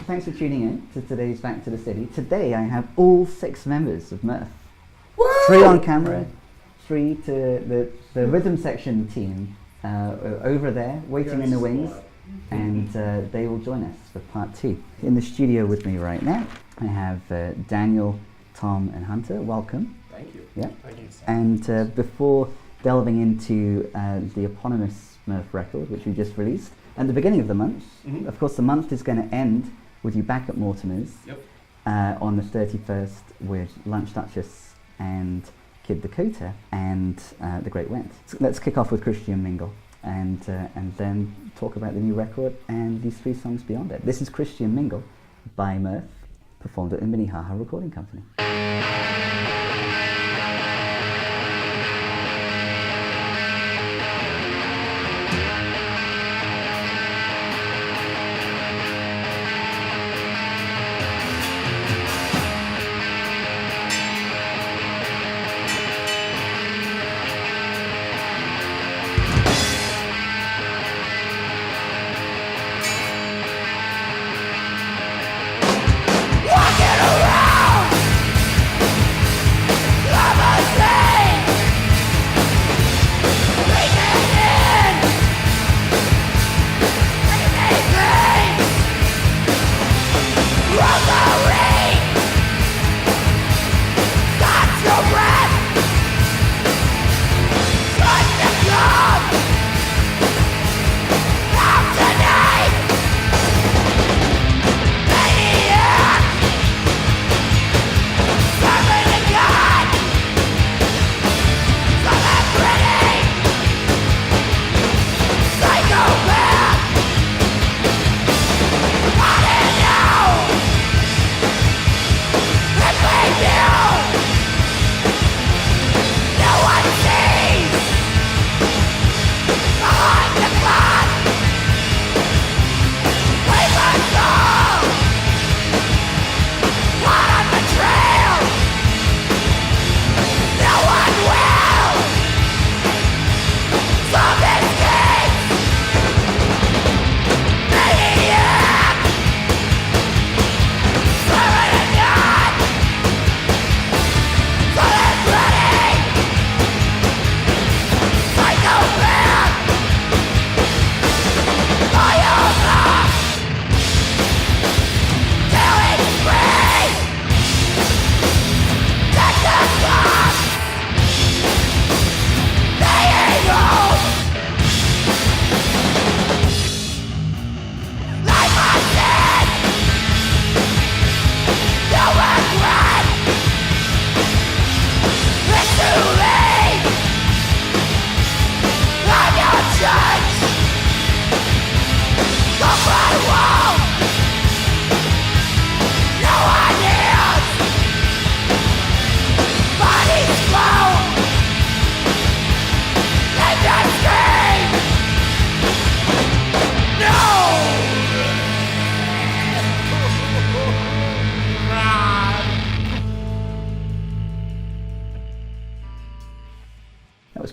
thanks for tuning in to today's Back to the City. Today I have all 6 members of MURF. Woo! 3 on camera, 3 to the rhythm section team over there, waiting in the wings, and they will join us for part 2. In the studio with me right now, I have Daniel, Tom, and Hunter. Welcome. Thank you. Yeah. Thank you. And before delving into the eponymous MURF record, which we just released, at the beginning of the month, of course the month is going to end with you back at Mortimer's on the 31st with Lunch Duchess and Kid Dakota and The Great Went. So let's kick off with Christian Mingle and then talk about the new record and these 3 songs beyond it. This is Christian Mingle by MURF, performed at the Minnehaha Recording Company.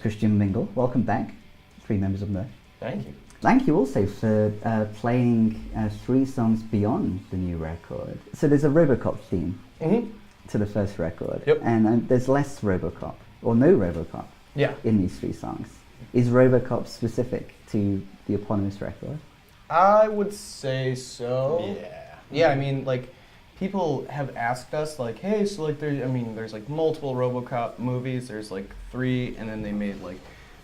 Christian Mingle. Welcome back, 3 members of MURF. Thank you. Thank you also for playing 3 songs beyond the new record. So there's a Robocop theme to the first record, and there's less Robocop, or no Robocop, in these 3 songs. Is Robocop specific to the eponymous record? I would say so. Yeah, I mean, like, people have asked us, like, hey, so, like, there's, like, multiple Robocop movies. There's, like, 3, and then they made, like,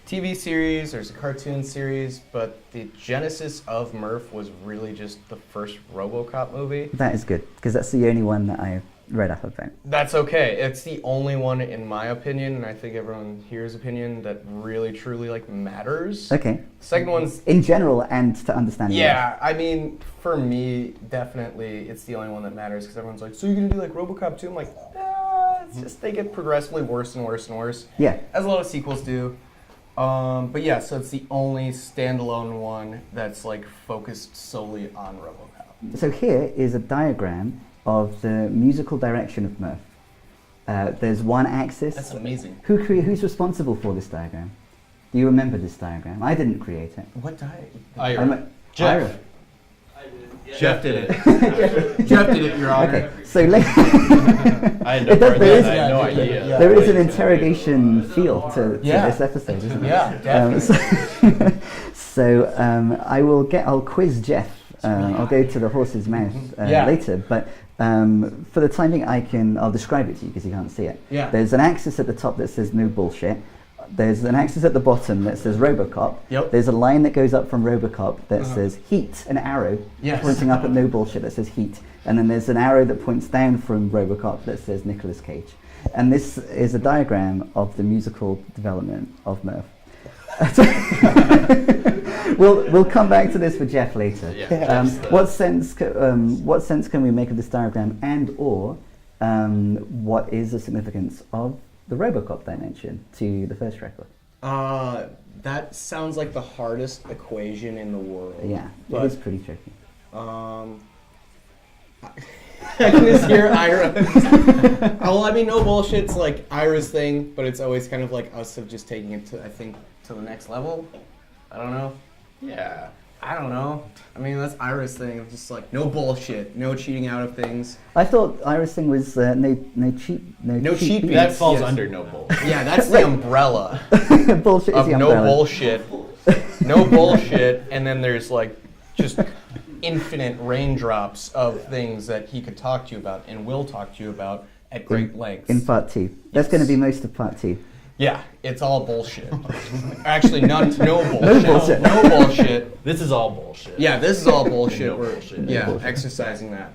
TV series, there's a cartoon series, but the genesis of MURF was really just the first Robocop movie. That is good, because that's the only one that I read up about. That's okay. It's the only one, in my opinion, and I think everyone here's opinion, that really, truly, like, matters. Okay. Second one's... in general, and to understand. Yeah, I mean, for me, definitely, it's the only one that matters, because everyone's like, so you're going to do, like, Robocop 2? I'm like, it's just, they get progressively worse and worse and worse. Yeah. As a lot of sequels do. But yeah, so it's the only standalone one that's, like, focused solely on Robocop. So here is a diagram of the musical direction of MURF. There's one axis. That's amazing. Who's responsible for this diagram? Do you remember this diagram? I didn't create it. What diagram? Ira. Jeff. I did. Jeff did it. Jeff did it, Your Honor. Okay, so later. I had no idea. There is an interrogation feel to this episode, isn't there? Yeah, definitely. I'll quiz Jeff. I'll go to the horse's mouth later, but for the time being, I'll describe it to you because you can't see it. Yeah. There's an axis at the top that says no bullshit. There's an axis at the bottom that says Robocop. Yep. There's a line that goes up from Robocop that says heat, an arrow pointing up at no bullshit that says heat. And then there's an arrow that points down from Robocop that says Nicolas Cage. And this is a diagram of the musical development of MURF. We'll come back to this with Jeff later. What sense can we make of this diagram, and or what is the significance of the Robocop dimension to the first record? That sounds like the hardest equation in the world. Yeah, it is pretty tricky. I can just hear Ira. Well, I mean, no bullshit's like Ira's thing, but it's always kind of like us of just taking it to, I think, to the next level. I don't know. Yeah. I don't know. I mean, that's Ira's thing. It's just like no bullshit, no cheating out of things. I thought Iris' thing was no cheap cheap beats. That falls under no bullshit. Yeah, that's the umbrella Bullshit is of the no umbrella. bullshit, no bullshit, and then there's like just infinite raindrops of things that he could talk to you about and will talk to you about at great length. In part 2. That's going to be most of part 2. Yeah, it's all bullshit. Actually, no bullshit. No bullshit. No bullshit. This is all bullshit. Yeah, this is all bullshit. No We're bullshit. yeah, bullshit. exercising that.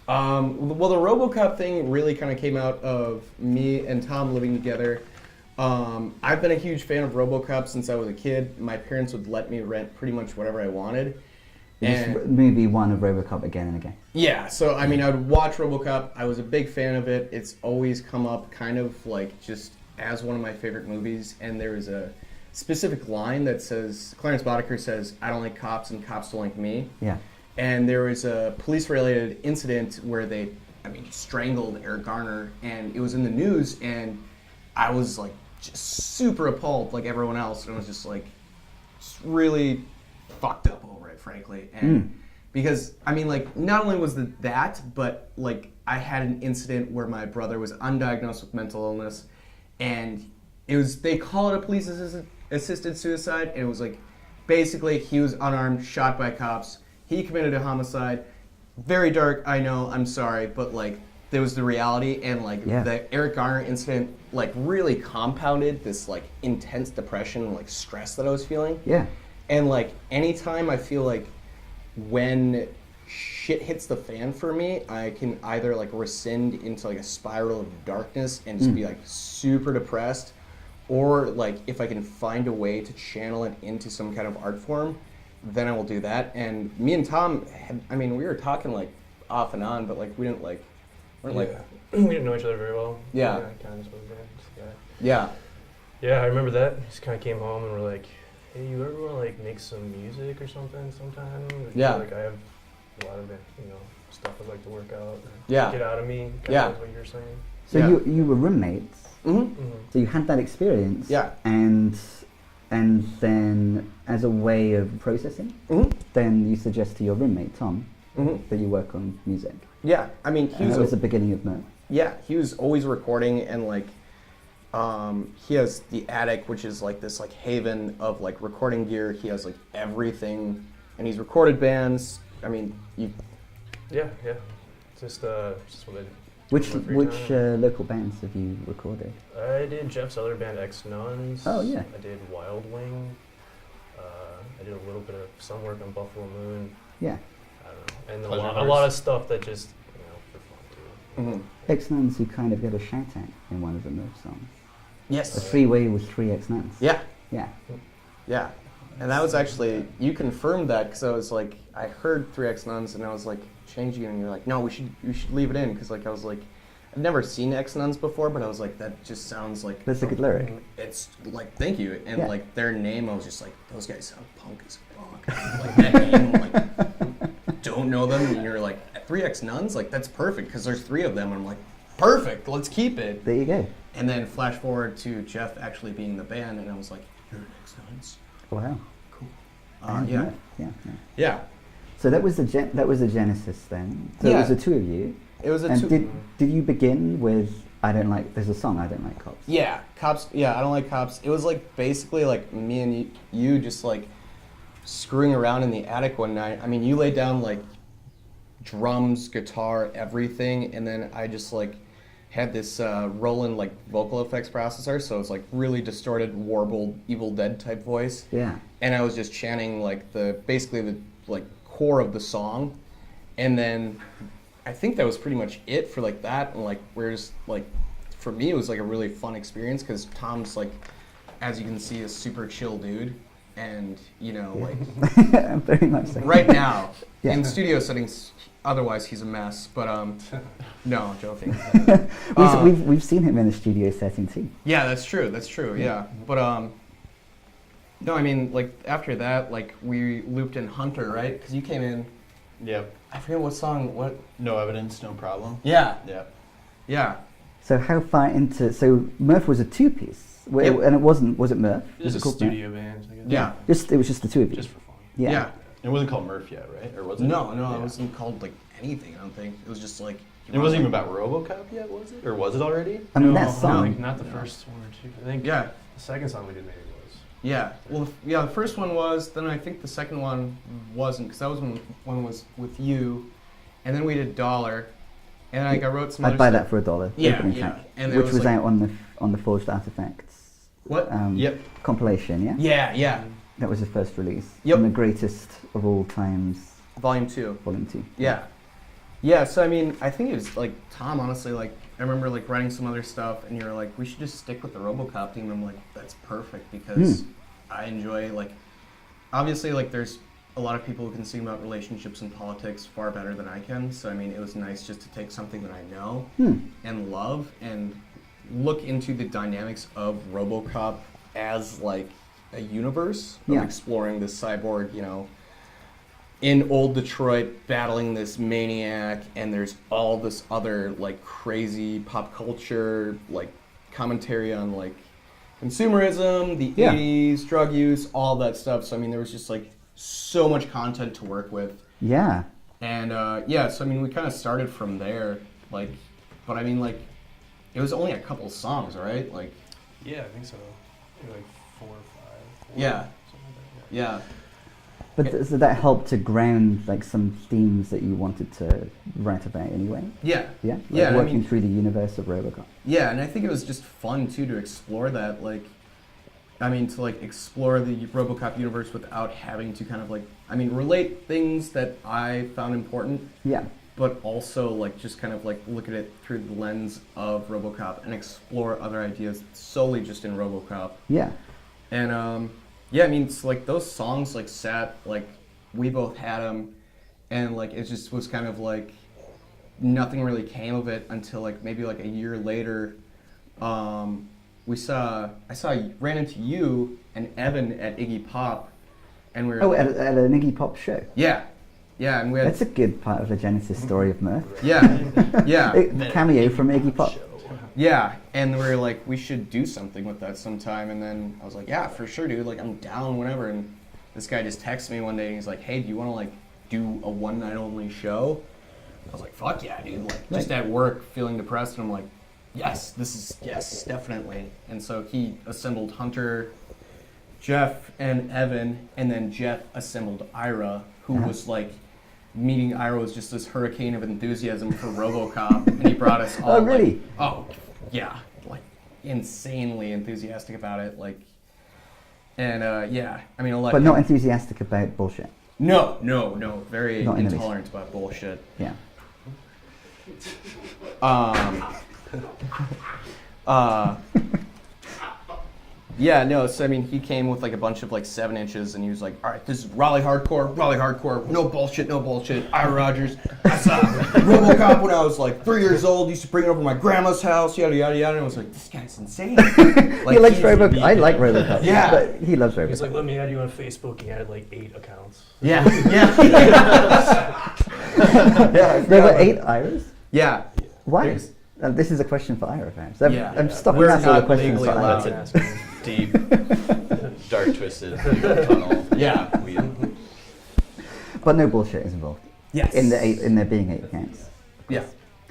Well, the Robocop thing really kind of came out of me and Tom living together. I've been a huge fan of Robocop since I was a kid. My parents would let me rent pretty much whatever I wanted. Just movie one of Robocop again and again. Yeah, so I mean, I would watch Robocop. I was a big fan of it. It's always come up kind of like just as one of my favorite movies. And there is a specific line that says, Clarence Boddicker says, "I don't like cops and cops don't like me." Yeah. And there was a police-related incident where they, strangled Eric Garner, and it was in the news, and I was like just super appalled like everyone else, and I was just like just really fucked up over it, frankly. And because not only was that, but like I had an incident where my brother was undiagnosed with mental illness, and they call it a police assisted suicide, and it was like basically he was unarmed, shot by cops. He committed a homicide. Very dark, I know, I'm sorry, but like there was the reality, and like the Eric Garner incident like really compounded this like intense depression and like stress that I was feeling. Yeah. And like anytime I feel like when shit hits the fan for me, I can either like rescind into like a spiral of darkness and just be like super depressed, or like if I can find a way to channel it into some kind of art form, then I will do that. And me and Tom, we were talking like off and on, but like we didn't like, we didn't know each other very well. Yeah. Kind of just was there. Yeah. Yeah, I remember that. Just kind of came home and we're like, "Hey, you ever want to like make some music or something sometime?" Yeah. Like I have a lot of it, stuff I'd like to work out. Yeah. Get out of me. Kind of what you're saying. So you were roommates. Mm-hmm. So you had that experience. Yeah. And then as a way of processing, then you suggest to your roommate Tom that you work on music. Yeah. That was the beginning of MURF. Yeah, he was always recording, and like he has the attic, which is like this like haven of like recording gear. He has like everything, and he's recorded bands. Yeah. It's just what I do. Which local bands have you recorded? I did Jeff's other band, Ex Nuns. Oh yeah. I did Wild Wing. I did a little bit of some work on Buffalo Moon. Yeah. I don't know, and a lot of stuff that just for fun too. Ex-Nuns, you kind of get a shout out in one of the MURF songs. Yes. A three-way with 3 Ex-Nuns. Yeah. Yeah. Yeah. And that was actually, you confirmed that, because I was like, I heard 3 Ex-Nuns and I was like changing it, and you're like, no, we should leave it in, because like I was like, I've never seen Ex-Nuns before, but I was like, that just sounds like That's a good lyric. It's like, thank you. And like their name, I was just like, those guys sound punk as fuck. Like that name, like, don't know them, and you're like, 3 Ex-Nuns? Like, that's perfect, because there's 3 of them, and I'm like, perfect, let's keep it. There you go. And then flash forward to Jeff actually being the band, and I was like, you're Ex-Nuns? Wow. Cool. Yeah. Yeah. So that was the genesis then. So Yeah. it was the two of you. It was a And did you begin with there's a song, I Don't Like Cops? Yeah, cops. Yeah, I don't like cops. It was like basically like me and you just like screwing around in the attic one night. I mean, you laid down like drums, guitar, everything, and then I just like had this Roland like vocal effects processor, so it's like really distorted, warbled, Evil Dead type voice. Yeah. And I was just chanting like basically the like core of the song, and then I think that was pretty much it for like that. And like we're just like, for me it was like a really fun experience because Tom's like, as you can see, a super chill dude, and you know like Very much so. right now Yeah. in studio settings, otherwise he's a mess. But no, joking. We've seen him in a studio setting too. Yeah, that's true. That's true. Yeah, but no, I mean like after that, like we looped in Hunter, right? Because you came in. Yep. I forget what song. What? No evidence, no problem. Yeah. Yeah. Yeah. So how far into MURF was a two-piece, Yep. and it wasn't. Was it MURF? It Was was a called studio band, I guess. Yeah. MURF? It was just the two of you. Just for fun. Yeah. Yeah. It wasn't called MURF yet, right? Or was it? No, Yeah. it wasn't called like anything. I don't think it was just like. It wasn't even about Robocop yet, was it? Or was it already? I mean No, that song. like, not the first one or two. I think Yeah. the second song we did maybe was. Yeah. Well, yeah. The first one was. Then I think the second one wasn't, because that was when one was with you, and then we did Dollar, and like I wrote some. I'd other buy stuff. that for $1. Yeah, opening yeah. track, And it which was was like- out on the Forged Artifacts. What? Yep. Compilation. Yeah. Yeah. Yeah. That was the first release. Yep. And the greatest of all times, Volume 2. Volume 2. Yeah. Yeah, so I mean, I think it was like Tom, honestly, like I remember like writing some other stuff and you were like, we should just stick with the Robocop theme. I'm like, that's perfect because I enjoy like, obviously like there's a lot of people who can sing about relationships and politics far better than I can. So I mean, it was nice just to take something that I know and love and look into the dynamics of Robocop as like a universe of Yeah. exploring this cyborg, you know, in old Detroit battling this maniac, and there's all this other like crazy pop culture like commentary on like consumerism, the 80s, drug use, all that stuff. So I mean there was just like so much content to work with. Yeah. And yeah, so I mean we kind of started from there, like, but I mean like it was only a couple songs, right? Like Yeah, I think so. Maybe like 4 or 5. Yeah. Something like that, yeah. yeah. But so that helped to ground like some themes that you wanted to write about anyway. Yeah. Yeah. Like Yeah, I working mean- through the universe of Robocop. Yeah, and I think it was just fun too to explore that, like, I mean, to like explore the RoboCop universe without having to kind of like, I mean, relate things that I found important, Yeah. but also like just kind of like look at it through the lens of RoboCop and explore other ideas solely just in RoboCop. Yeah. And yeah, I mean, it's like those songs like sat, like we both had them, and like it just was kind of like nothing really came of it until like maybe like a year later. I ran into you and Evan at Iggy Pop, and we were Oh, at an Iggy Pop show. yeah, and we had That's a good part of the genesis story of MURF. yeah. Cameo from Iggy Pop. Yeah, and we were like, we should do something with that sometime. And then I was like, yeah, for sure, dude. Like, I'm down, whatever. And this guy just texted me one day, and he's like, hey, do you want to like do a one night only show? I was like, fuck yeah, dude. Like, just at work, feeling depressed, and I'm like, yes, definitely. And so he assembled Hunter, Jeff, and Evan, and then Jeff assembled Ira, who was like. Meeting Ira was just this hurricane of enthusiasm for RoboCop, and he brought us all. Oh, really? Like, oh, yeah, like insanely enthusiastic about it, like, and yeah, I mean, But not enthusiastic about bullshit. No, very Not in the least. intolerant about bullshit. Yeah. Yeah, no, so I mean, he came with like a bunch of like 7 inches, and he was like, all right, this is Raleigh hardcore, no bullshit, Ira Rogers. I saw RoboCop when I was like 3 years old, used to bring it over to my grandma's house, yada, yada, yada, and I was like, this guy's insane. Like, He likes he's- Robocop. I like Robocop. Yeah. But he loves Robocop. He's like, let me add you on Facebook. He had like 8 accounts. Yeah. There were 8 Iras? Yeah. Why? There's- This is a question for Ira fans. Yeah. I'm stopping We're asking all the not questions for legally allowed Ira. to- Deep, dark, twisted tunnel. Yeah. But no bullshit is involved. Yes. In there being 8 accounts. Yeah,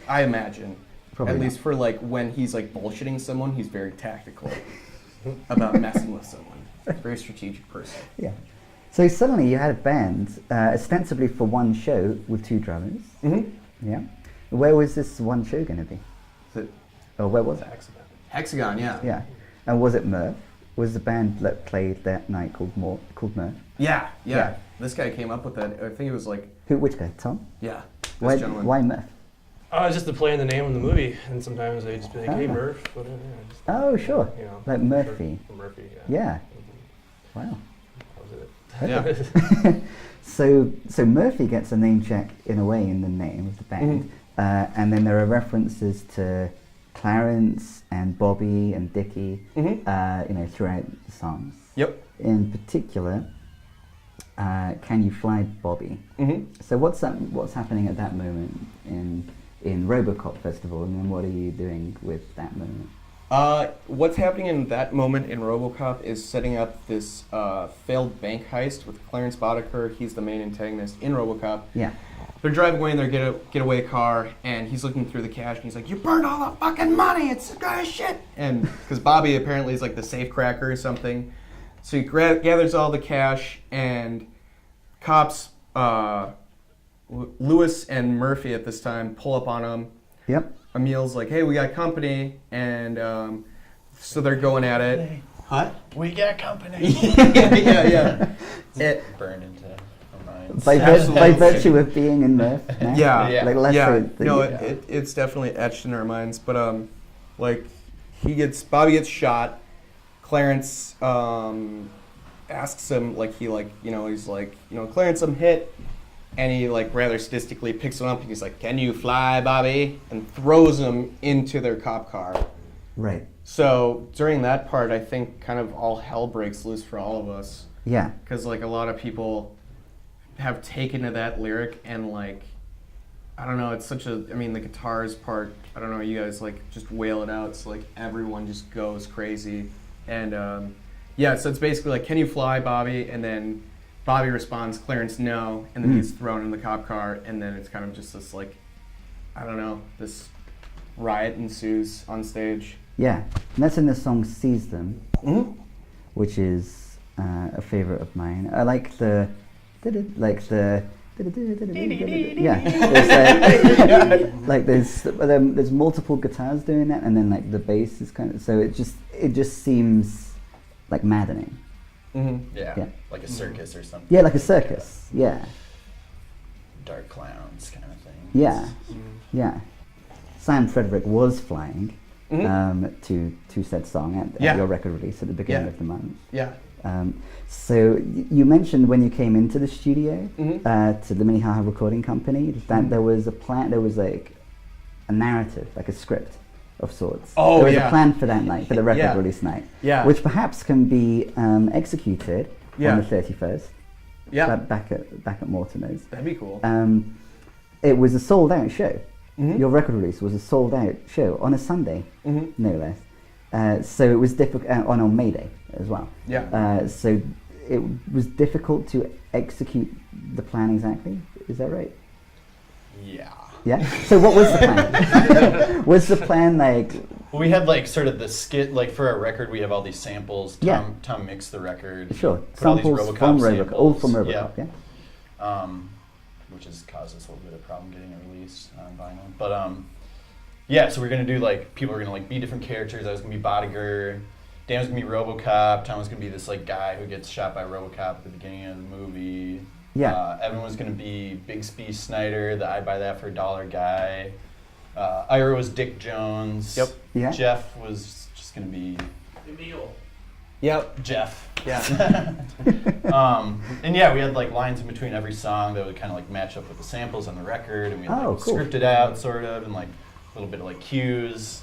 I imagine. Probably At not. least for like when he's like bullshitting someone, he's very tactical about messing with someone. Very strategic person. Yeah. So suddenly you had a band, ostensibly for one show with 2 drummers. Mm-hmm. Yeah. Where was this one show going to be? Or where was it? Hexagon, yeah. Yeah. And was it MURF? Was the band that played that night called MURF? Yeah. This guy came up with that. I think it was like, Which guy? Tom? yeah. Why gentleman. MURF? Just to play in the name of the movie, and sometimes they just be like, "Hey, Ah. Murph," whatever. Yeah, just, Oh, sure. you know, Like Murphy. Murphy. Yeah. Wow. That was it. So Murphy gets a name check in a way in the name of the band, and then there are references to Clarence and Bobby and Dickie, throughout the songs. Yep. In particular, "Can You Fly, Bobby?" Mm-hmm. So what's happening at that moment in Robocop first of all, and then what are you doing with that moment? What's happening in that moment in Robocop is setting up this failed bank heist with Clarence Boddicker. He's the main antagonist in Robocop. Yeah. They're driving away in their getaway car, and he's looking through the cash, and he's like, "You burned all the fucking money! It's good as shit!" And because Bobby apparently is like the safe cracker or something, so he gathers all the cash, and cops, Lewis and Murphy at this time, pull up on him. Yep. Emil's like, "Hey, we got company," and so they're going at it. What? We got company. yeah. It, Burned into our minds. By Absolutely. virtue of being in Murph. now? Yeah. Like less so than No, you- it's definitely etched in our minds. But like Bobby gets shot. Clarence asks him he's like, "Clarence, I'm hit," and he like rather sadistically picks him up and he's like, "Can you fly, Bobby?" and throws him into their cop car. Right. So during that part, I think kind of all hell breaks loose for all of us. Yeah. Because like a lot of people have taken to that lyric and like, I don't know, it's such a, I mean the guitars part, I don't know, you guys like just wail it out, so like everyone just goes crazy. And so it's basically like, "Can you fly, Bobby?" And then Bobby responds, "Clarence, no," and then he's thrown in the cop car, and then it's kind of just this like, I don't know, this riot ensues on stage. Yeah. And that's in the song "Seize Them," Mm-hmm. which is a favorite of mine. I like the yeah. There's multiple guitars doing that, and then like the bass is kind of, so it just seems like maddening. Mm-hmm. Yeah. Like a circus or something. Yeah, like a circus. Yeah. Dark clowns kind of thing. Yeah. Yeah. Sam Frederick was flying to said song at your record release at the beginning of the month. Yeah. So you mentioned when you came into the studio to the Minnehaha Recording Company that there was a plan, there was like a narrative, like a script of sorts. Oh, there was yeah. a plan for that night, for the record Yeah. release night, Yeah. which perhaps can be executed Yeah. on the 31st. Yeah. Back at Mortimer's. That'd be cool. It was a sold out show. Mhm. Your record release was a sold out show on a Sunday, Mhm. no less. So it was difficult on May Day as well. Yeah. So it was difficult to execute the plan exactly. Is that right? Yeah. Yeah. So what was the plan? Was the plan like? Well, we had like sort of the skit, like for our record, we have all these samples. Tom mixed the record. Sure. Put all these Samples Robocop from Robocop. samples. All from Robocop. Yeah. Which has caused us a little bit of problem getting a release on vinyl. But so we're gonna do like, people are gonna like be different characters. I was gonna be Boddicker, Dan was gonna be Robocop, Tom was gonna be this like guy who gets shot by Robocop at the beginning of the movie. Yeah. Evan was gonna be Big Spee Snyder, the I buy that for a $1 guy. Ira was Dick Jones. Yep. Yeah. Jeff was just gonna be Emil. Yep. Jeff. Yeah. And yeah, we had like lines in between every song that would kind of like match up with the samples on the record, and we had, like, cool. scripted out sort of, and like a little bit of like cues.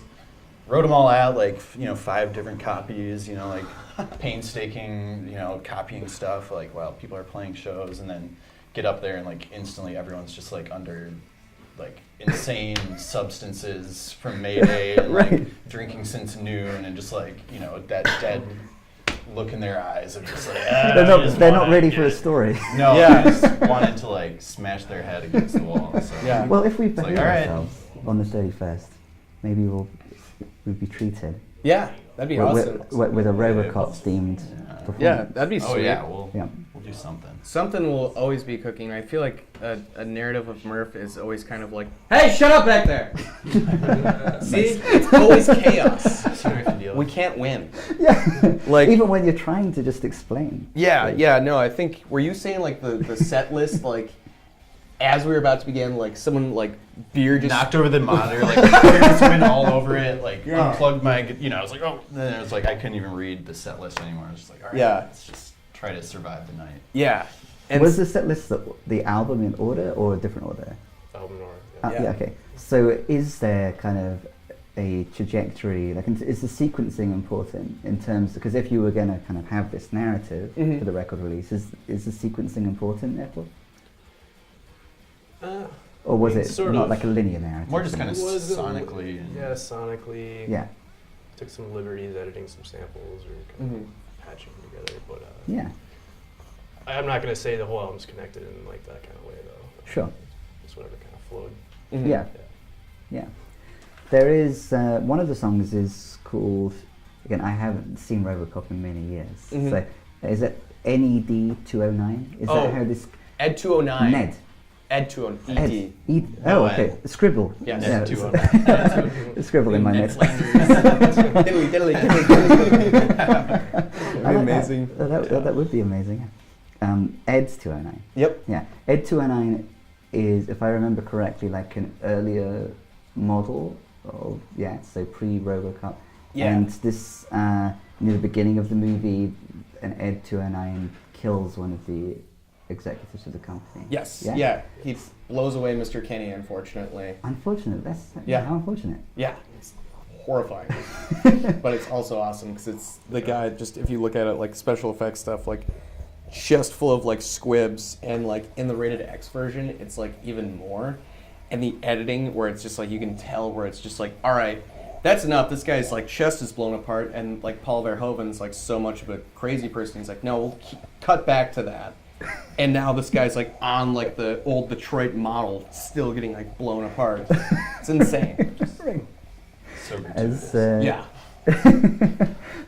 Wrote them all out, like 5 different copies, like painstaking, copying stuff, like while people are playing shows, and then get up there and like instantly everyone's just like under like insane substances from Mayday and like drinking since noon and just like that dead look in their eyes of just like, they're not ready for a story. No, Yeah. I just wanted to like smash their head against the wall. So. Yeah. Well, if we It's like, behave all right. ourselves on the 31st, maybe we'd be treated Yeah, that'd be awesome. with a Robocop themed performance. Yeah, that'd be sweet. Oh yeah, Yeah. we'll do something. Something will always be cooking. I feel like a narrative of MURF is always kind of like, hey, shut up back there! See? It's always chaos. So we have to deal We with. can't win. Yeah. Like, Even when you're trying to just explain. yeah, no, I think, were you saying like the set list, like, as we were about to begin, like someone like beer just Knocked over the monitor, like beer just went all over it, like unplugged my, I was like, oh, then it was like I couldn't even read the set list anymore. I was just like, all right, Yeah. let's just try to survive the night. Yeah. And Was the set list the album in order or a different order? Album or Yeah, okay. So is there kind of a trajectory, like is the sequencing important in terms, because if you were going to kind of have this narrative for the record release, is the sequencing important therefore? Or was it sort not of. like a linear narrative? More just kind of It was sonically. And Yeah, sonically. Yeah, Took some liberties editing some samples or kind of patching them together, but yeah, I'm not gonna say the whole album's connected in like that kind of way though. sure. Just whatever kind of flowed. Yeah, yeah. There is, one of the songs is called, again, I haven't seen Robocop in many years, so is it NED 209? Is that how this, Ed 209. Ned? Ed 209. ED. Oh, okay, Scribble. Yes. Yeah, Ned it's- Scribble in my notes. Diddly, diddly, diddly. I like amazing. That would be amazing. Ed's 209. Yep. Yeah, Ed 209 is, if I remember correctly, like an earlier model of, so pre-Robocop. Yeah. And this, near the beginning of the movie, an Ed 209 kills one of the executives of the company. Yes. Yeah? Yeah. He blows away Mr. Kenny, unfortunately. Unfortunate. That's Yeah. how unfortunate. Yeah. It's horrifying. But it's also awesome because it's the guy, just if you look at it, like special effects stuff, like just full of like squibs, and like in the rated X version, it's like even more. And the editing where it's just like, you can tell where it's just like, all right, that's enough. This guy's like chest is blown apart, and like Paul Verhoeven's like so much of a crazy person. He's like, no, we'll cut back to that. And now this guy's like on like the old Detroit model, still getting like blown apart. It's insane. So As, gratuitous. Yeah.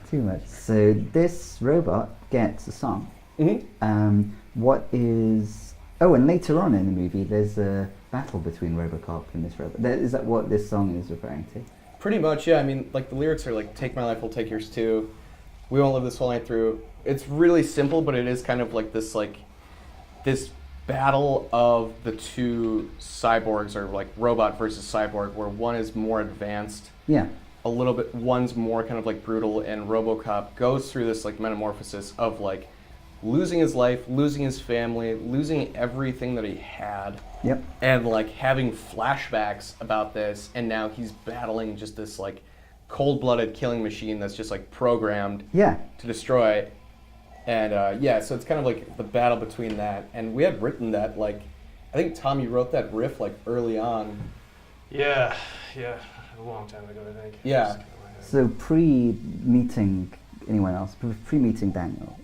too much. So this robot gets a song. What is... Oh, and later on in the movie, there's a battle between Robocop and this robot. Is that what this song is referring to? Pretty much, yeah. I mean, like the lyrics are like, take my life, we'll take yours too. We won't live this whole night through. It's really simple, but it is kind of like this battle of the two cyborgs, or like robot versus cyborg, where one is more advanced, Yeah. a little bit, one's more kind of like brutal, and Robocop goes through this like metamorphosis of like losing his life, losing his family, losing everything that he had. Yep. And like having flashbacks about this, and now he's battling just this like cold-blooded killing machine that's just like programmed Yeah. to destroy. And so it's kind of like the battle between that. And we had written that, like, I think Tom, you wrote that riff like early on. Yeah, a long time ago, I think. Yeah. Just kinda my head. So pre-meeting anyone else, pre-meeting Daniel.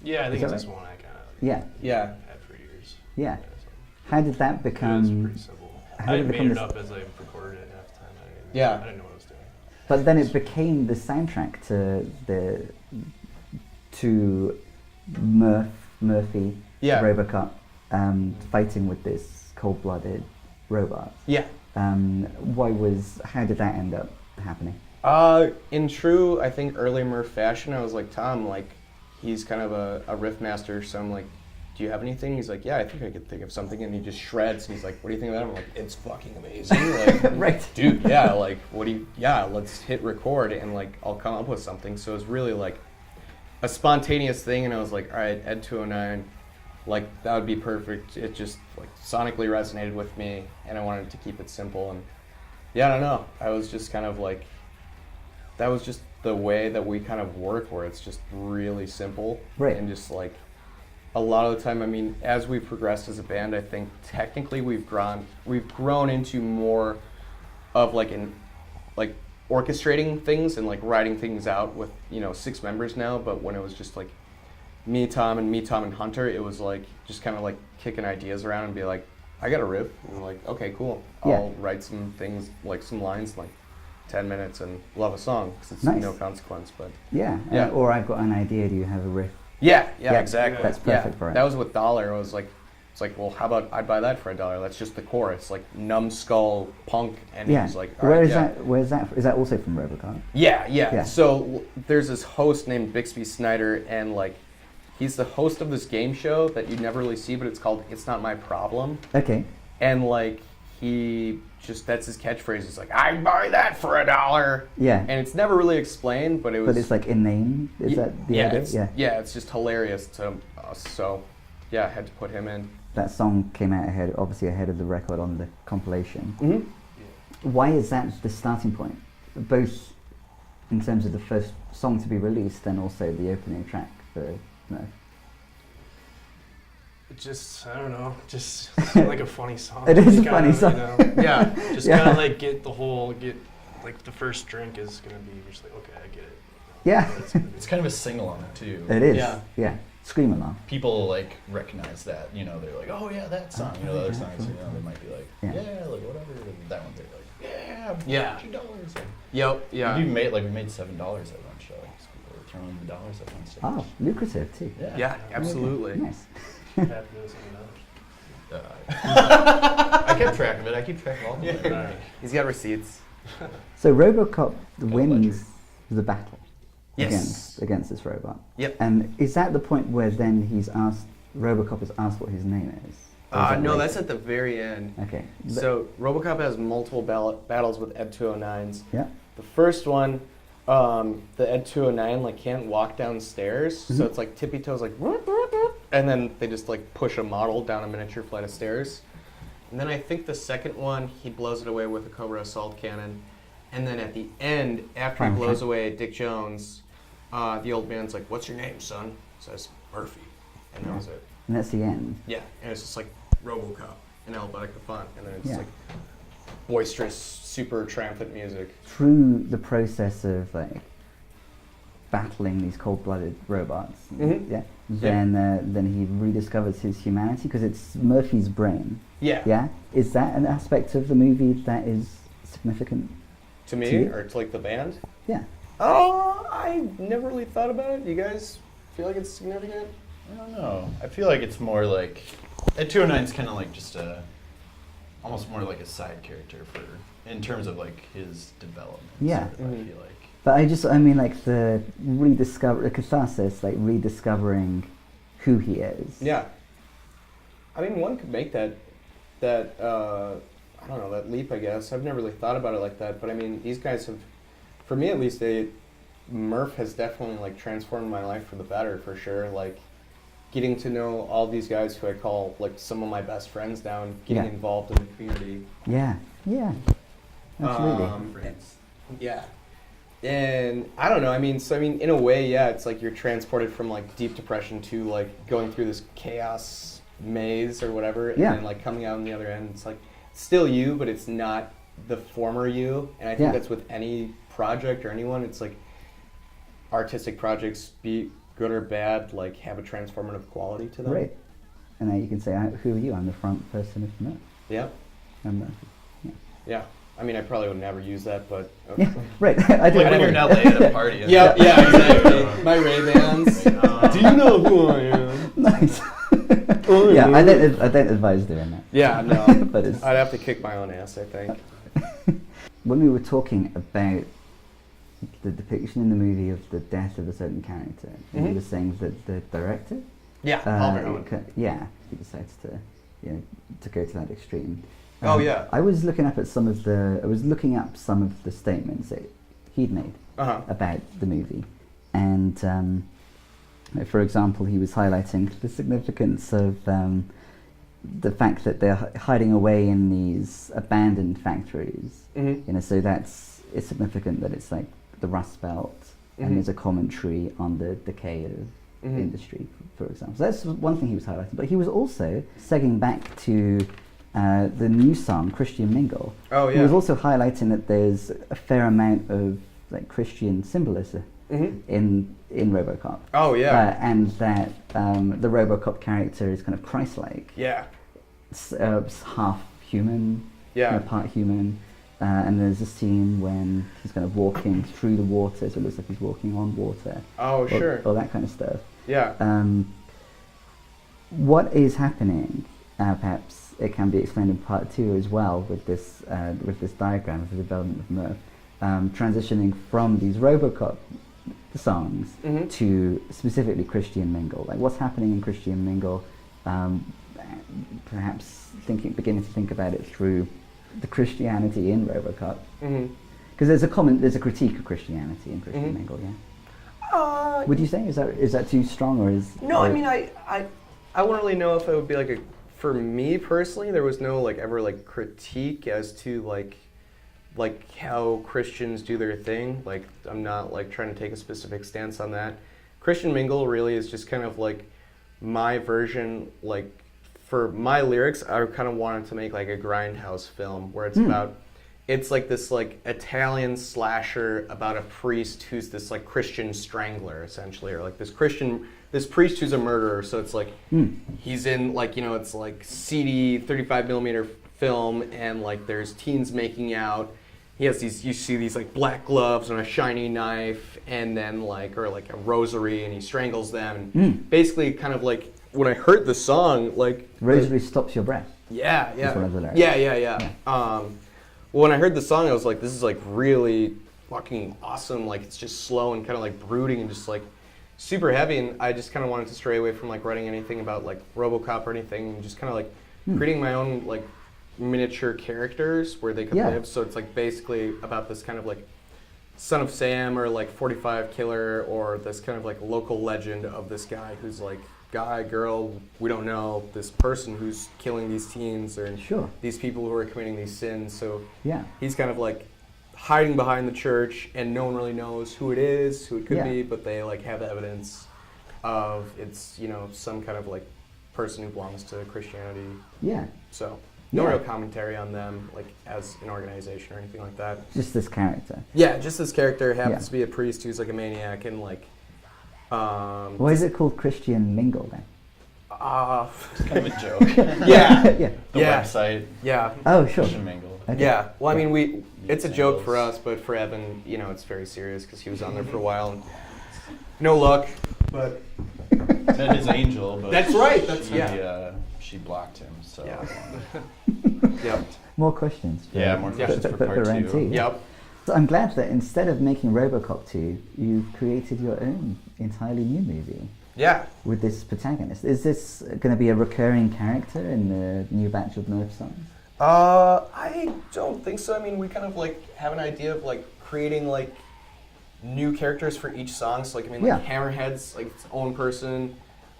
Yeah, I think Is it's that this one I kind of Yeah. Yeah. had for years. Yeah. So How did that it was become... pretty simple. how I did it made become it this- up as I recorded it half the time. Yeah. I didn't know what I was doing. But then it became the soundtrack to Murphy, Yeah. Robocop, fighting with this cold-blooded robot. Yeah. How did that end up happening? In true, I think, early MURF fashion, I was like, Tom, like, he's kind of a riff master, so I'm like, do you have anything? He's like, yeah, I think I could think of something, and he just shreds, and he's like, what do you think of that? I'm like, it's fucking amazing. Like, Right. dude, yeah, like, let's hit record, and like, I'll come up with something. So it was really like a spontaneous thing, and I was like, all right, Ed 209, like, that would be perfect. It just like sonically resonated with me, and I wanted to keep it simple. And yeah, I don't know, I was just kind of like, that was just the way that we kind of work, where it's just really simple. Right. And just like a lot of the time, I mean, as we've progressed as a band, I think technically we've grown into more of like orchestrating things and like writing things out with 6 members now. But when it was just like me, Tom, and Hunter, it was like just kind of like kicking ideas around and be like, I got a riff, and I'm like, okay, cool. I'll write some things, like some lines, like 10 minutes, and we'll have a song because it's no consequence. But or I've got an idea. Do you have a riff? Yeah, exactly. That's perfect for it. That was with Dollar. It's like, well, how about I'd buy that for $1? That's just the chorus, like numbskull punk, and he's like, all Where's right, that? Is that also from Robocop? Yeah. So there's this host named Bixby Snyder, and like, he's the host of this game show that you never really see, but it's called It's Not My Problem. Okay. And like, that's his catchphrase. It's like, I buy that for $1. Yeah. And it's never really explained, but it was. But it's like in name. Is that the idea? It's just hilarious to us. So, I had to put him in. That song came out obviously ahead of the record on the compilation. Mm-hmm. Why is that the starting point? Both in terms of the first song to be released and also the opening track for MURF. Just, I don't know, just seemed like a funny song. It is a funny song. Just kind of like like the first drink is going to be just like, okay, I get it. Yeah. It's kind of a sing-along too. It is. Yeah. Scream along. People like recognize that, they're like, oh yeah, that song. The other songs, they might be like, like whatever. That one, they're like, $2. Yep. Yeah. We made $7 at one show. People were throwing the dollars at one stage. Oh, lucrative too. Yeah, absolutely. Nice. I kept track of it. I keep track of all of it. Right. He's got receipts. So Robocop wins the battle Yes. against this robot. Yep. And is that the point where then Robocop is asked what his name is? No, that's at the very end. Okay. So Robocop has multiple battles with Ed 209s. Yeah. The first one, the Ed 209 like can't walk downstairs, so it's like tippy toes, like, and then they just like push a model down a miniature flight of stairs. And then I think the second one, he blows it away with a Cobra assault cannon. And then at the end, after he blows away Dick Jones, the old man's like, "What's your name, son?" Says Murphy, and that was it. And that's the end. Yeah, and it's just like Robocop and Albetic the Font, and then it's just like boisterous, super triumphant music. Through the process of like battling these cold-blooded robots, then he rediscovers his humanity because it's Murphy's brain. Yeah. Yeah. Is that an aspect of the movie that is significant to me, or to like the band? Yeah. Oh, I never really thought about it. You guys feel like it's significant? I don't know. I feel like it's more like Ed 209 is kind of like just almost more like a side character in terms of like his development. Yeah. Sort of, I feel like. But I mean like the catharsis, like rediscovering who he is. Yeah. I mean, one could make that I don't know, that leap, I guess. I've never really thought about it like that, but I mean, these guys have, for me at least, MURF has definitely like transformed my life for the better, for sure. Like, getting to know all these guys who I call like some of my best friends now, and getting involved in the community. Yeah, absolutely. Yeah. And I don't know, I mean, in a way, it's like you're transported from like deep depression to like going through this chaos maze or whatever, and then like coming out on the other end, it's like still you, but it's not the former you. And I think that's with any project or anyone. It's like artistic projects, be good or bad, like have a transformative quality to them. Right. And now you can say, who are you? I'm the front person of MURF. Yeah. Yeah. I mean, I probably would never use that, but okay. Yeah, right. I do. Like when you're in LA at a party. Yeah, exactly. My Ray-Bans. Do you know who I am? Nice. Yeah, I don't advise doing that. Yeah, no. But I'd have to kick my own ass, I think. When we were talking about the depiction in the movie of the death of a certain character, you were saying that the director, Paul Verhoeven. he decides to go to that extreme. I was looking up some of the statements that he'd made about the movie, and for example, he was highlighting the significance of the fact that they're hiding away in these abandoned factories. So it's significant that it's like the Rust Belt, and there's a commentary on the decay of industry, for example. So that's one thing he was highlighting. But he was also segging back to the new song Christian Mingle. Oh yeah. He was also highlighting that there's a fair amount of like Christian symbolism in Robocop. Oh yeah. And that the Robocop character is kind of Christ-like. Yeah. Half human, Yeah. part human. And there's a scene when he's kind of walking through the water, so it looks like he's walking on water. Oh sure. All that kind of stuff. Yeah. What is happening? Perhaps it can be explained in part 2 as well with this diagram of the development of MURF, transitioning from these Robocop songs to specifically Christian Mingle. Like what's happening in Christian Mingle? Perhaps beginning to think about it through the Christianity in Robocop, because there's a critique of Christianity in Christian Mingle. Yeah. Would you say is that too strong, or is no? I mean, I wouldn't really know if it would be like for me personally, there was no like ever like critique as to like how Christians do their thing. Like I'm not like trying to take a specific stance on that. Christian Mingle really is just kind of like my version. Like for my lyrics, I kind of wanted to make like a grindhouse film where it's about, it's like this like Italian slasher about a priest who's this like Christian strangler essentially, or like this priest who's a murderer. So it's like he's in like, you know, it's like seedy 35mm film, and like there's teens making out. He has these, you see these like black gloves and a shiny knife, and then like, or like a rosary, and he strangles them. And basically kind of like, when I heard the song, like rosary stops your breath. Yeah. That's one of the lyrics. Yeah. Well, when I heard the song, I was like, this is like really fucking awesome. Like it's just slow and kind of like brooding and just like super heavy. And I just kind of wanted to stray away from like writing anything about like Robocop or anything, and just kind of like creating my own like miniature characters where they could live. So it's like basically about this kind of like Son of Sam or like 45 Killer, or this kind of like local legend of this guy who's like guy, girl, we don't know, this person who's killing these teens or these people who are committing these sins. So he's kind of like hiding behind the church, and no one really knows who it is, who it could be, but they like have evidence of it's, you know, some kind of like person who belongs to Christianity. Yeah. So no real commentary on them like as an organization or anything like that. Just this character. Yeah, just this character happens to be a priest who's like a maniac, and like why is it called Christian Mingle then? It's kind of a joke. The website. Yeah. Oh, sure. Christian Mingle. Okay. Yeah. Well, I mean, it's a joke for us, but for Evan, you know, it's very serious because he was on there for a while and no luck. But met his angel, but that's right. She blocked him. So Yep. More questions. More questions for part 2. Yep. So I'm glad that instead of making Robocop 2, you've created your own entirely new movie. Yeah. With this protagonist. Is this going to be a recurring character in the new batch of MURF songs? I don't think so. I mean, we kind of like have an idea of like creating like new characters for each song. So like, I mean, like Hammerhead's like its own person.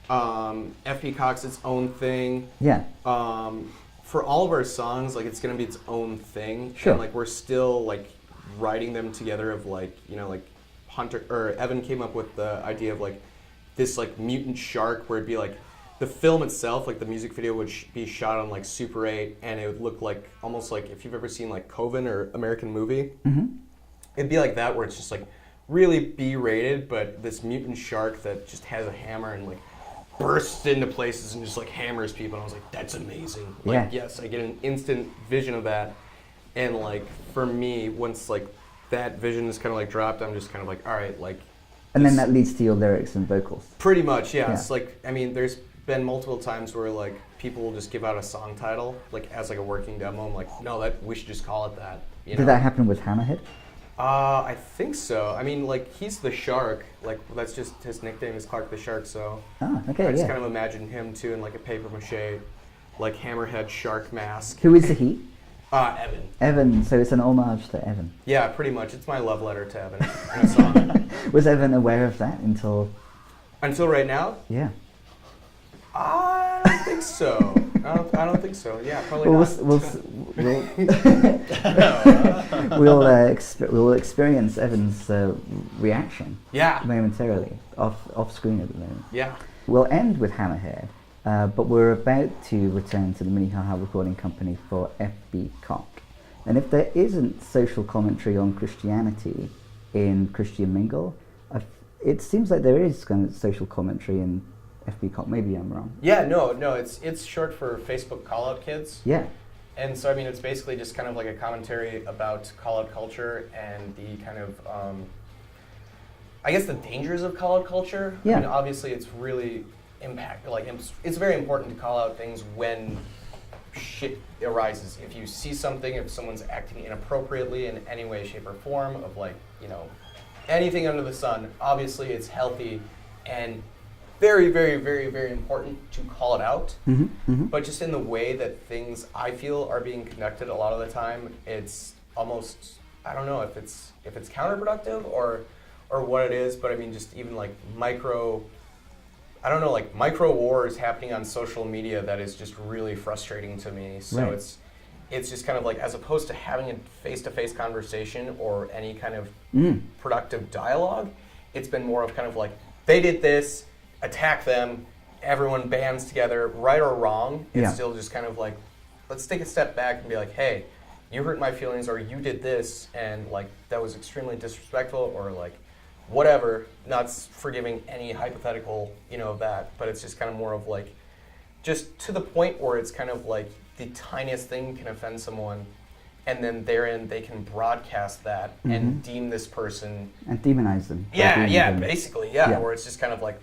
FBCOK's its own thing. Yeah. For all of our songs, like it's going to be its own thing. Sure. And like we're still like writing them together of like, you know, like Evan came up with the idea of like this like mutant shark where it'd be like the film itself, like the music video would be shot on like Super 8, and it would look like almost like if you've ever seen like Coven or American Movie, it'd be like that where it's just like really B-rated, but this mutant shark that just has a hammer and like bursts into places and just like hammers people, and I was like, that's amazing. Like yes, I get an instant vision of that. And like for me, once like that vision is kind of like dropped, I'm just kind of like, all right, like. And then that leads to your lyrics and vocals. Pretty much, yeah. It's like, I mean, there's been multiple times where like people will just give out a song title like as like a working demo. I'm like, no, we should just call it that. You know? Did that happen with Hammerhead? I think so. I mean, like he's the shark. Like that's just his nickname is Clark the Shark. So okay, I just kind of imagine him too in like a paper mache, like Hammerhead shark mask. Who is the he? Evan. Evan, so it's an homage to Evan. Yeah, pretty much. It's my love letter to Evan in a song. Was Evan aware of that until right now? Yeah. I don't think so. I don't think so. Yeah, probably not. We'll experience Evan's reaction. Yeah. Momentarily off screen at the moment. Yeah. We'll end with Hammerhead, but we're about to return to the Minnehaha Recording Company for FBCOK. And if there isn't social commentary on Christianity in Christian Mingle, it seems like there is kind of social commentary in FBCOK. Maybe I'm wrong. Yeah, no, it's short for Facebook Call-Out Kids. Yeah. And so, I mean, it's basically just kind of like a commentary about call-out culture and the kind of, I guess, the dangers of call-out culture. Yeah. I mean, obviously, it's really it's very important to call out things when shit arises. If you see something, if someone's acting inappropriately in any way, shape, or form of, like, you know, anything under the sun, obviously it's healthy and very, very, very, very important to call it out. Mm-hmm, mm-hmm. But just in the way that things, I feel, are being conducted a lot of the time, it's almost, I don't know if it's counterproductive or what it is, but I mean, just even like micro wars happening on social media that is just really frustrating to me. So right. it's just kind of like, as opposed to having a face-to-face conversation or any kind of productive dialogue, it's been more of kind of like, they did this, attack them, everyone bands together, right or wrong. It's still just kind of like, let's take a step back and be like, hey, you hurt my feelings, or you did this, and like that was extremely disrespectful, or like whatever, not forgiving any hypothetical, you know, of that, but it's just kind of more of like, just to the point where it's kind of like the tiniest thing can offend someone, and then therein they can broadcast that and deem this person and demonize them. Basically, where it's just kind of like,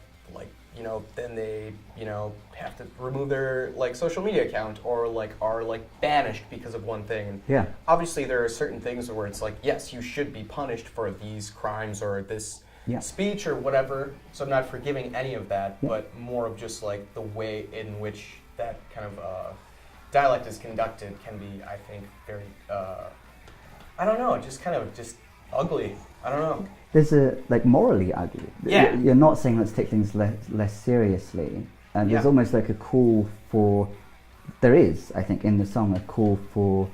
you know, then they, you know, have to remove their like social media account, or like are like banished because of one thing. Yeah. Obviously, there are certain things where it's like, yes, you should be punished for these crimes or this speech or whatever. So I'm not forgiving any of that, but more of just like the way in which that kind of dialect is conducted can be, I think, very, I don't know, just kind of just ugly. I don't know. There's like morally ugly. Yeah. You're not saying let's take things less seriously. And there's almost like a call for, there is, I think, in the song, a call for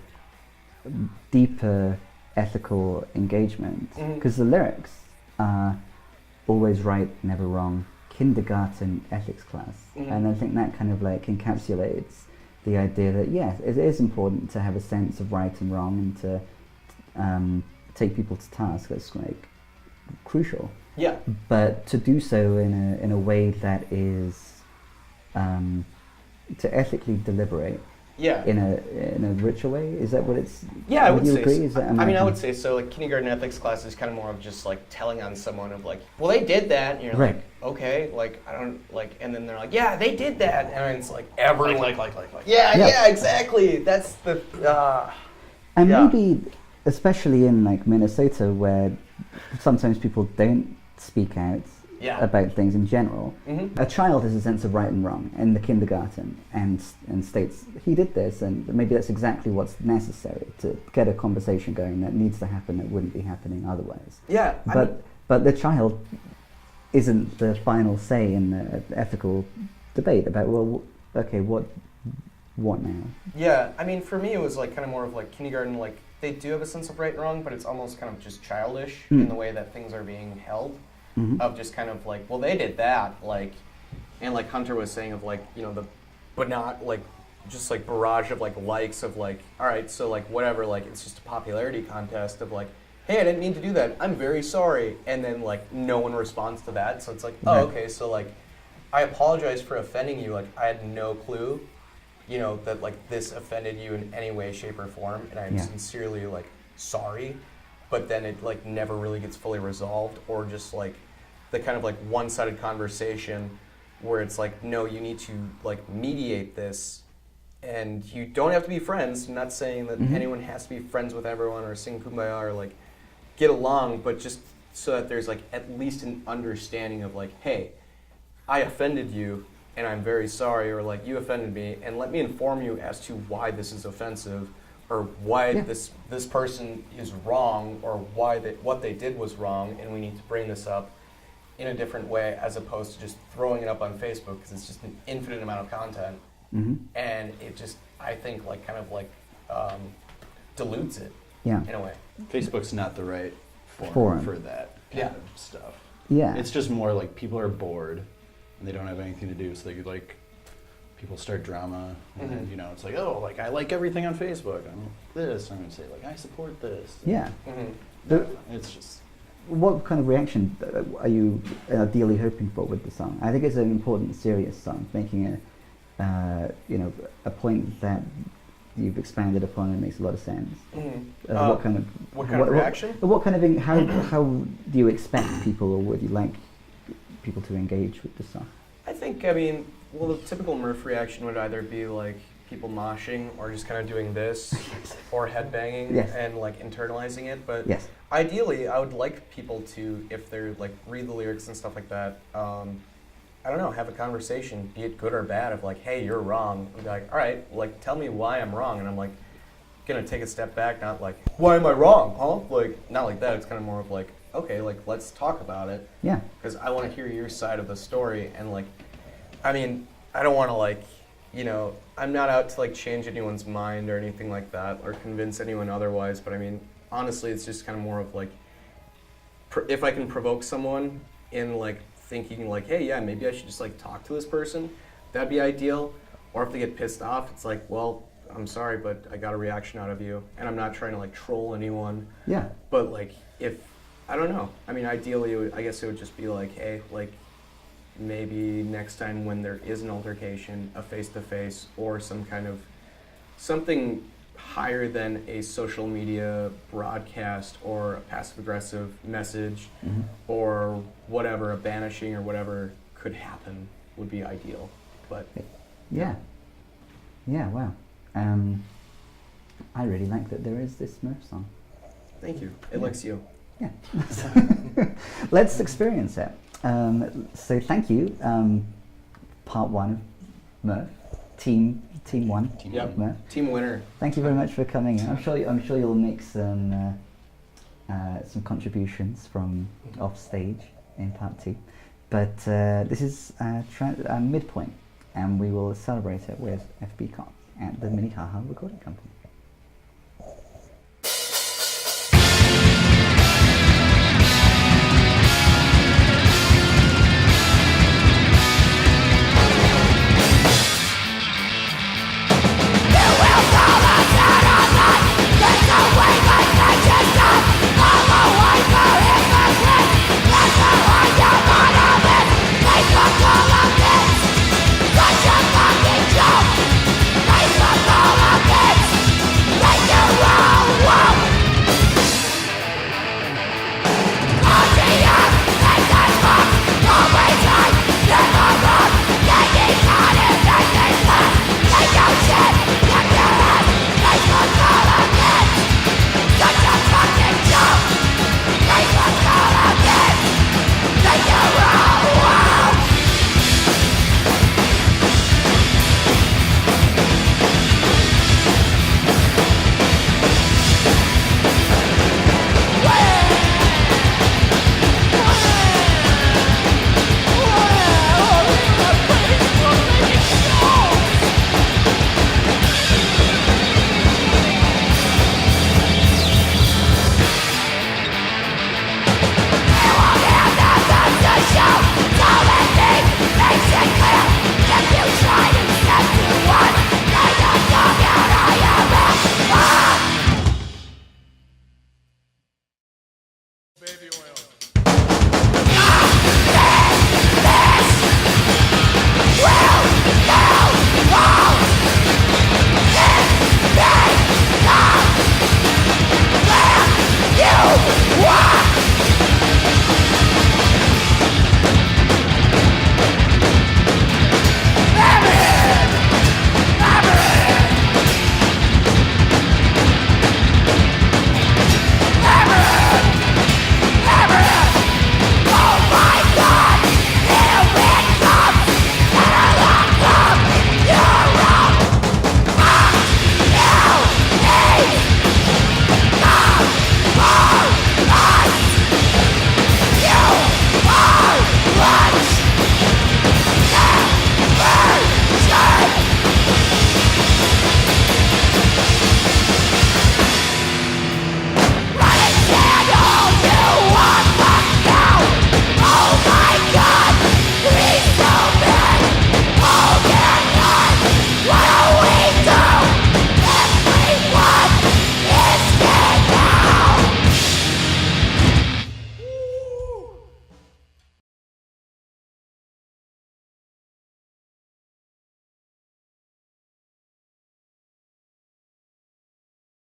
deeper ethical engagement. Because the lyrics are always right, never wrong, kindergarten ethics class. And I think that kind of like encapsulates the idea that, yes, it is important to have a sense of right and wrong, and to take people to task. That's like crucial. Yeah. But to do so in a way that is to ethically deliberate. Yeah. In a richer way. Is that what it's? Yeah, I would say. Agree? Is that, I mean, I would say so. Like kindergarten ethics class is kind of more of just like telling on someone of like, well, they did that, and you're right. like, okay, like I don't like, and then they're like, yeah, they did that, and it's like everyone Like. Yeah, exactly. That's the. And maybe, especially in like Minnesota, where sometimes people don't speak out about things in general. A child has a sense of right and wrong in the kindergarten, and states he did this, and maybe that's exactly what's necessary to get a conversation going that needs to happen, that wouldn't be happening otherwise. Yeah. But the child isn't the final say in the ethical debate about, well, okay, what now? Yeah, I mean, for me, it was like kind of more of like kindergarten, like they do have a sense of right and wrong, but it's almost kind of just childish in the way that things are being held. Of just kind of like, well, they did that, like, and like Hunter was saying of like, you know, but not like, just like barrage of like likes of like, all right, so like whatever, like it's just a popularity contest of like, hey, I didn't mean to do that, I'm very sorry, and then like no one responds to that, so it's like, oh, okay, so like, I apologize for offending you, like I had no clue, you know, that like this offended you in any way, shape, or form, and I'm sincerely like sorry. But then it like never really gets fully resolved, or just like the kind of like one-sided conversation where it's like, no, you need to like mediate this, and you don't have to be friends. I'm not saying that anyone has to be friends with everyone or sing kumbaya or like get along, but just so that there's like at least an understanding of like, hey, I offended you and I'm very sorry, or like you offended me, and let me inform you as to why this is offensive, or why this person is wrong, or why what they did was wrong, and we need to bring this up in a different way, as opposed to just throwing it up on Facebook, because it's just an infinite amount of content, and it just, I think, like kind of like dilutes it in a way. Facebook's not the right forum for that kind of stuff. Yeah. It's just more like people are bored and they don't have anything to do, so they could like people start drama, and then, you know, it's like, oh, like I like everything on Facebook. I'm this. I'm gonna say like I support this. Yeah. It's just. What kind of reaction are you ideally hoping for with the song? I think it's an important, serious song, making a point that you've expanded upon and makes a lot of sense. What kind of reaction? What kind of how do you expect people, or would you like people to engage with the song? I think, I mean, well, the typical MURF reaction would either be like people moshing or just kind of doing this or headbanging and like internalizing it. But ideally, I would like people to, if they're like read the lyrics and stuff like that, I don't know, have a conversation, be it good or bad, of like, hey, you're wrong. And be like, all right, like tell me why I'm wrong. And I'm like gonna take a step back, not like, why am I wrong, huh? Like, not like that. It's kind of more of like, okay, like let's talk about it. Yeah. Because I want to hear your side of the story. And like, I mean, I don't want to like, you know, I'm not out to like change anyone's mind or anything like that or convince anyone otherwise, but I mean, honestly, it's just kind of more of like, if I can provoke someone in like thinking like, hey, yeah, maybe I should just like talk to this person, that'd be ideal. Or if they get pissed off, it's like, well, I'm sorry, but I got a reaction out of you, and I'm not trying to like troll anyone. Yeah. But like, if, I don't know, I mean, ideally, I guess it would just be like, hey, like, maybe next time when there is an altercation, a face-to-face or some kind of something higher than a social media broadcast or a passive-aggressive message or whatever, a banishing or whatever could happen would be ideal. But yeah, wow. I really like that there is this MURF song. Thank you. It likes you. Yeah. Let's experience it. So thank you, part one, MURF, team one, MURF. Team winner. Thank you very much for coming in. I'm sure you'll make some contributions from off stage in part two, but this is midpoint, and we will celebrate it with FBCOK at the Minnehaha Recording Company.